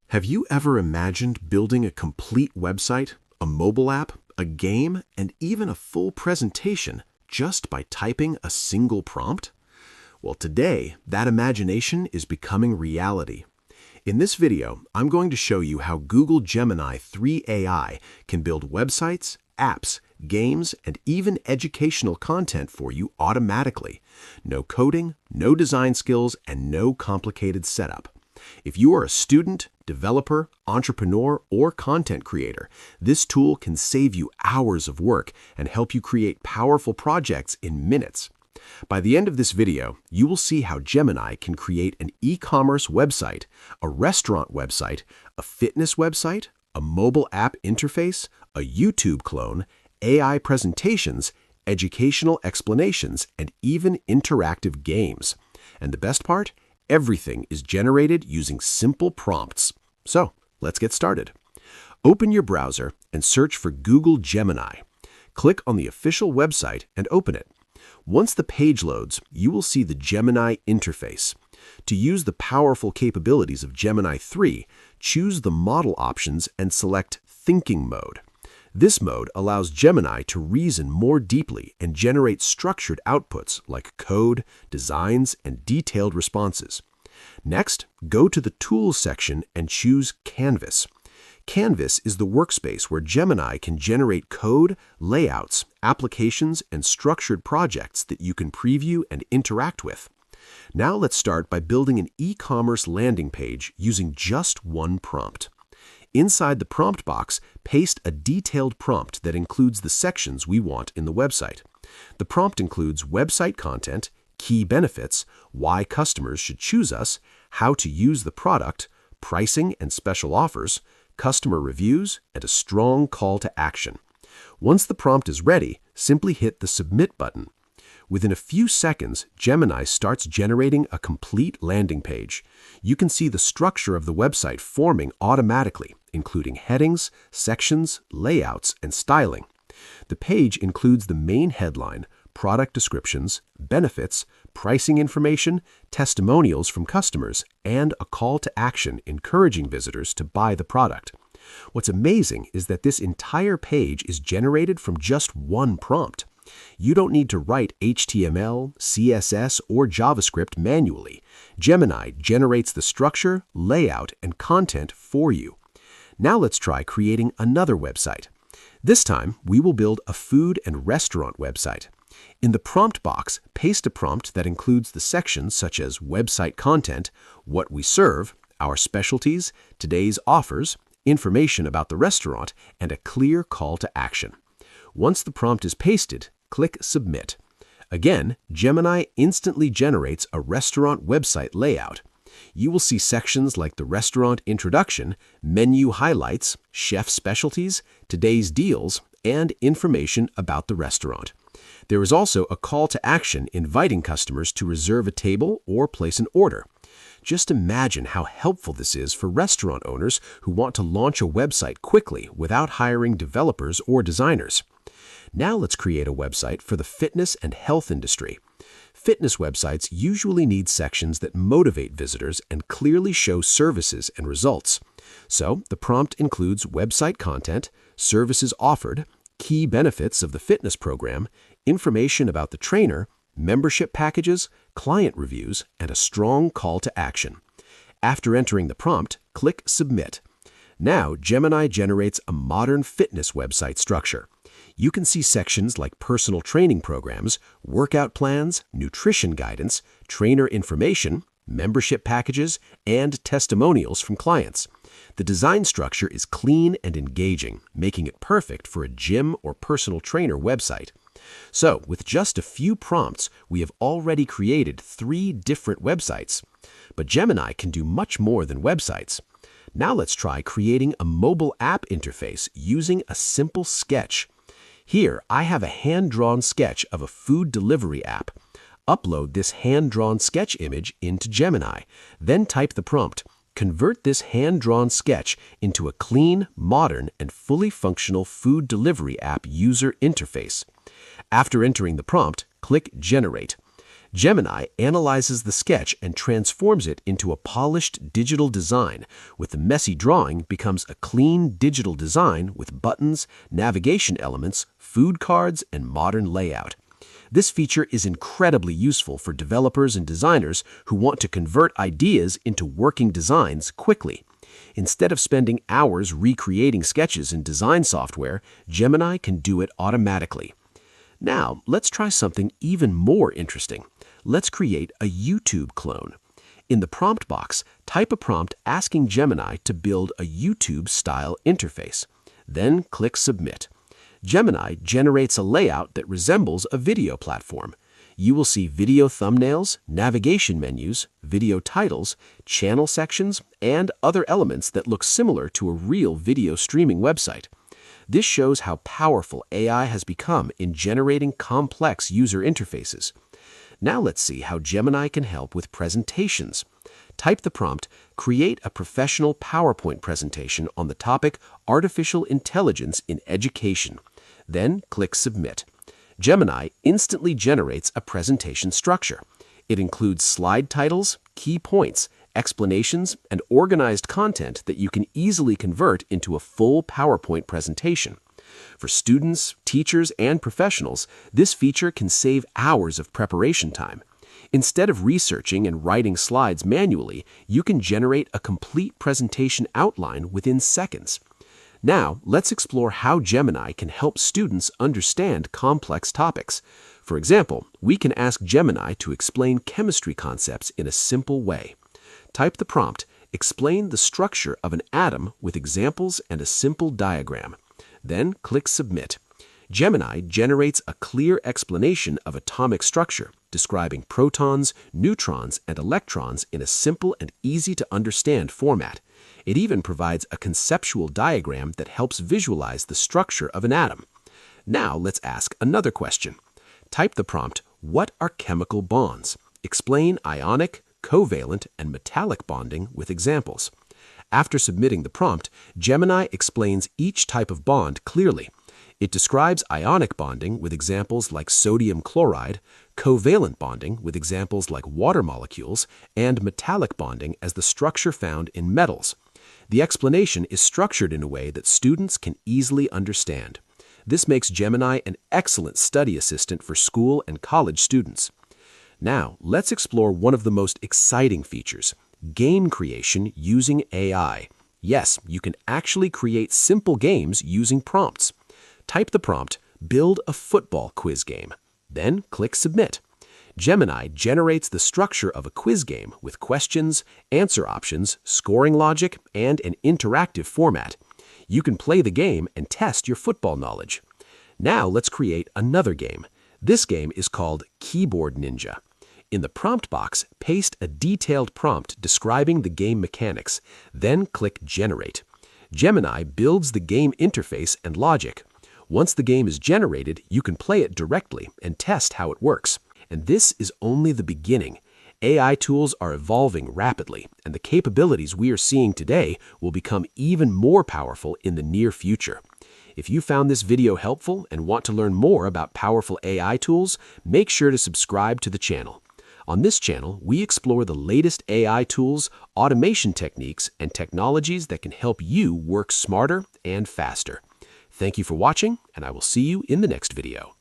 Have you ever imagined building a complete website, a mobile app, a game, and even a full presentation just by typing a single prompt? Well, today, that imagination is becoming reality. In this video, I'm going to show you how Google Gemini 3 AI can build websites, apps, games, and even educational content for you automatically. No coding, no design skills, and no complicated setup. If you are a student, developer, entrepreneur, or content creator, this tool can save you hours of work and help you create powerful projects in minutes. By the end of this video, you will see how Gemini can create an e-commerce website, a restaurant website, a fitness website, a mobile app interface, a YouTube clone, AI presentations, educational explanations, and even interactive games. And the best part? Everything is generated using simple prompts. So, let's get started. Open your browser and search for Google Gemini. Click on the official website and open it. Once the page loads, you will see the Gemini interface. To use the powerful capabilities of Gemini 3, choose the model options and select Thinking Mode. This mode allows Gemini to reason more deeply and generate structured outputs like code, designs, and detailed responses. Next, go to the Tools section and choose Canvas. Canvas is the workspace where Gemini can generate code, layouts, applications, and structured projects that you can preview and interact with. Now let's start by building an e-commerce landing page using just one prompt. Inside the prompt box, paste a detailed prompt that includes the sections we want in the website. The prompt includes website content, key benefits, why customers should choose us, how to use the product, pricing and special offers, customer reviews, and a strong call to action. Once the prompt is ready, simply hit the Submit button. Within a few seconds, Gemini starts generating a complete landing page. You can see the structure of the website forming automatically, including headings, sections, layouts, and styling. The page includes the main headline, product descriptions, benefits, pricing information, testimonials from customers, and a call to action encouraging visitors to buy the product. What's amazing is that this entire page is generated from just one prompt. You don't need to write HTML, CSS, or JavaScript manually. Gemini generates the structure, layout, and content for you. Now let's try creating another website. This time, we will build a food and restaurant website. In the prompt box, paste a prompt that includes the sections such as website content, what we serve, our specialties, today's offers, information about the restaurant, and a clear call to action. Once the prompt is pasted, click Submit. Again, Gemini instantly generates a restaurant website layout. You will see sections like the restaurant introduction, menu highlights, chef specialties, today's deals, and information about the restaurant. There is also a call to action inviting customers to reserve a table or place an order. Just imagine how helpful this is for restaurant owners who want to launch a website quickly without hiring developers or designers. Now let's create a website for the fitness and health industry. Fitness websites usually need sections that motivate visitors and clearly show services and results. So the prompt includes website content, services offered, key benefits of the fitness program, information about the trainer, membership packages, client reviews, and a strong call to action. After entering the prompt, click Submit. Now Gemini generates a modern fitness website structure. You can see sections like personal training programs, workout plans, nutrition guidance, trainer information, membership packages, and testimonials from clients. The design structure is clean and engaging, making it perfect for a gym or personal trainer website. So, with just a few prompts, we have already created 3 different websites. But Gemini can do much more than websites. Now let's try creating a mobile app interface using a simple sketch. Here, I have a hand-drawn sketch of a food delivery app. Upload this hand-drawn sketch image into Gemini, then type the prompt. Convert this hand-drawn sketch into a clean, modern, and fully functional food delivery app user interface. After entering the prompt, click Generate. Gemini analyzes the sketch and transforms it into a polished digital design, with the messy drawing becomes a clean digital design with buttons, navigation elements, food cards, and modern layout. This feature is incredibly useful for developers and designers who want to convert ideas into working designs quickly. Instead of spending hours recreating sketches in design software, Gemini can do it automatically. Now, let's try something even more interesting. Let's create a YouTube clone. In the prompt box, type a prompt asking Gemini to build a YouTube-style interface. Then click Submit. Gemini generates a layout that resembles a video platform. You will see video thumbnails, navigation menus, video titles, channel sections, and other elements that look similar to a real video streaming website. This shows how powerful AI has become in generating complex user interfaces. Now let's see how Gemini can help with presentations. Type the prompt, "Create a professional PowerPoint presentation on the topic Artificial Intelligence in Education." Then click Submit. Gemini instantly generates a presentation structure. It includes slide titles, key points, explanations, and organized content that you can easily convert into a full PowerPoint presentation. For students, teachers, and professionals, this feature can save hours of preparation time. Instead of researching and writing slides manually, you can generate a complete presentation outline within seconds. Now, let's explore how Gemini can help students understand complex topics. For example, we can ask Gemini to explain chemistry concepts in a simple way. Type the prompt, "Explain the structure of an atom with examples and a simple diagram." Then click Submit. Gemini generates a clear explanation of atomic structure, describing protons, neutrons, and electrons in a simple and easy-to-understand format. It even provides a conceptual diagram that helps visualize the structure of an atom. Now let's ask another question. Type the prompt, "What are chemical bonds? Explain ionic, covalent, and metallic bonding with examples." After submitting the prompt, Gemini explains each type of bond clearly. It describes ionic bonding with examples like sodium chloride, covalent bonding with examples like water molecules, and metallic bonding as the structure found in metals. The explanation is structured in a way that students can easily understand. This makes Gemini an excellent study assistant for school and college students. Now, let's explore one of the most exciting features: game creation using AI. Yes, you can actually create simple games using prompts. Type the prompt, "Build a football quiz game." Then click Submit. Gemini generates the structure of a quiz game with questions, answer options, scoring logic, and an interactive format. You can play the game and test your football knowledge. Now let's create another game. This game is called Keyboard Ninja. In the prompt box, paste a detailed prompt describing the game mechanics, then click Generate. Gemini builds the game interface and logic. Once the game is generated, you can play it directly and test how it works. And this is only the beginning. AI tools are evolving rapidly, and the capabilities we are seeing today will become even more powerful in the near future. If you found this video helpful and want to learn more about powerful AI tools, make sure to subscribe to the channel. On this channel, we explore the latest AI tools, automation techniques, and technologies that can help you work smarter and faster. Thank you for watching, and I will see you in the next video.